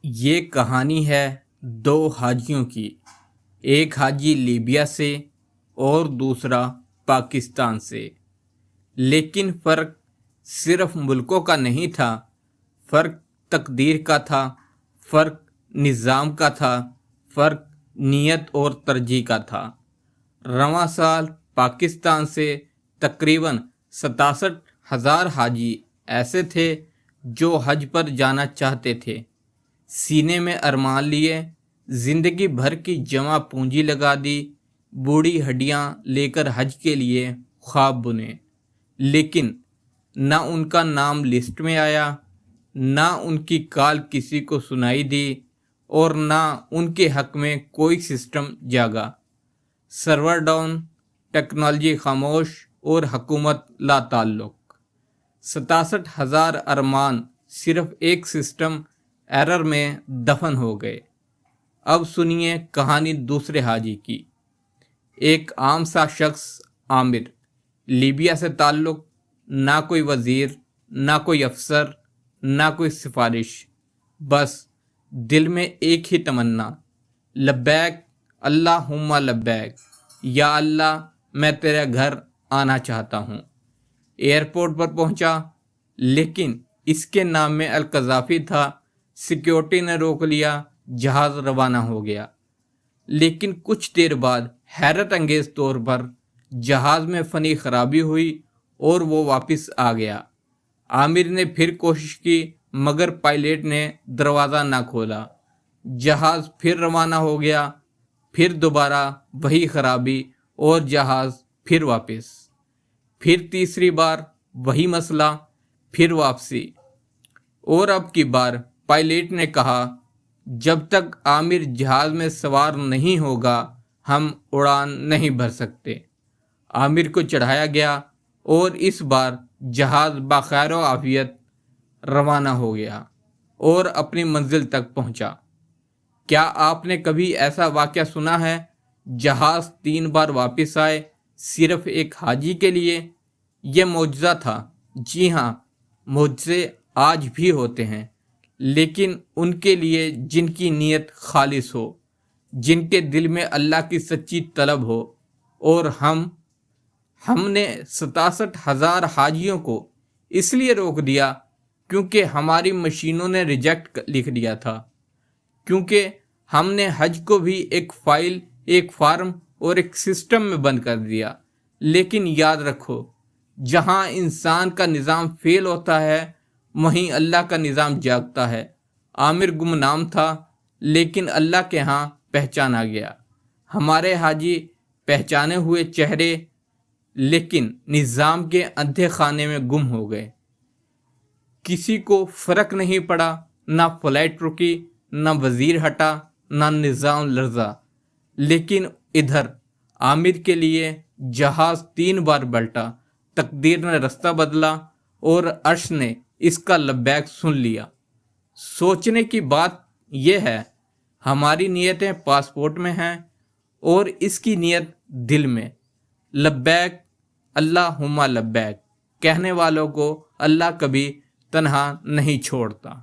یہ کہانی ہے دو حاجیوں کی۔ ایک حاجی لیبیا سے اور دوسرا پاکستان سے، لیکن فرق صرف ملکوں کا نہیں تھا، فرق تقدیر کا تھا، فرق نظام کا تھا، فرق نیت اور ترجیح کا تھا۔ رواں سال پاکستان سے تقریباً 67,000 حاجی ایسے تھے جو حج پر جانا چاہتے تھے۔ سینے میں ارمان لیے، زندگی بھر کی جمع پونجی لگا دی، بوڑھی ہڈیاں لے کر حج کے لیے خواب بنے، لیکن نہ ان کا نام لسٹ میں آیا، نہ ان کی کال کسی کو سنائی دی، اور نہ ان کے حق میں کوئی سسٹم جاگا۔ سرور ڈاؤن، ٹیکنالوجی خاموش اور حکومت لا تعلق۔ 67,000 ارمان صرف ایک سسٹم ایرر میں دفن ہو گئے۔ اب سنیے کہانی دوسرے حاجی کی۔ ایک عام سا شخص عامر، لیبیا سے تعلق، نہ کوئی وزیر، نہ کوئی افسر، نہ کوئی سفارش، بس دل میں ایک ہی تمنا، لبیک اللہم لبیک، یا اللہ میں تیرے گھر آنا چاہتا ہوں۔ ایئرپورٹ پر پہنچا، لیکن اس کے نام میں القذافی تھا۔ سیکیورٹی نے روک لیا، جہاز روانہ ہو گیا، لیکن کچھ دیر بعد حیرت انگیز طور پر جہاز میں فنی خرابی ہوئی اور وہ واپس آ گیا۔ عامر نے پھر کوشش کی، مگر پائلٹ نے دروازہ نہ کھولا۔ جہاز پھر روانہ ہو گیا، پھر دوبارہ وہی خرابی اور جہاز پھر واپس۔ پھر تیسری بار وہی مسئلہ، پھر واپسی۔ اور اب کی بار پائلٹ نے کہا، جب تک عامر جہاز میں سوار نہیں ہوگا ہم اڑان نہیں بھر سکتے۔ عامر کو چڑھایا گیا اور اس بار جہاز بخیر و عافیت روانہ ہو گیا اور اپنی منزل تک پہنچا۔ کیا آپ نے کبھی ایسا واقعہ سنا ہے؟ جہاز 3 بار واپس آئے صرف ایک حاجی کے لیے۔ یہ معجزہ تھا۔ جی ہاں، معجزے آج بھی ہوتے ہیں، لیکن ان کے لیے جن کی نیت خالص ہو، جن کے دل میں اللہ کی سچی طلب ہو۔ اور ہم نے 67,000 حاجیوں کو اس لیے روک دیا کیونکہ ہماری مشینوں نے ریجیکٹ لکھ دیا تھا، کیونکہ ہم نے حج کو بھی ایک فائل، ایک فارم اور ایک سسٹم میں بند کر دیا۔ لیکن یاد رکھو، جہاں انسان کا نظام فیل ہوتا ہے وہیں اللہ کا نظام جاگتا ہے۔ عامر گمنام تھا، لیکن اللہ کے ہاں پہچانا گیا۔ ہمارے حاجی پہچانے ہوئے چہرے، لیکن نظام کے اندھے خانے میں گم ہو گئے۔ کسی کو فرق نہیں پڑا، نہ فلائٹ رکی، نہ وزیر ہٹا، نہ نظام لرزا۔ لیکن ادھر عامر کے لیے جہاز 3 بار پلٹا، تقدیر نے رستہ بدلا اور عرش نے اس کا لبیک سن لیا۔ سوچنے کی بات یہ ہے، ہماری نیتیں پاسپورٹ میں ہیں اور اس کی نیت دل میں۔ لبیک اللہم لبیک کہنے والوں کو اللہ کبھی تنہا نہیں چھوڑتا۔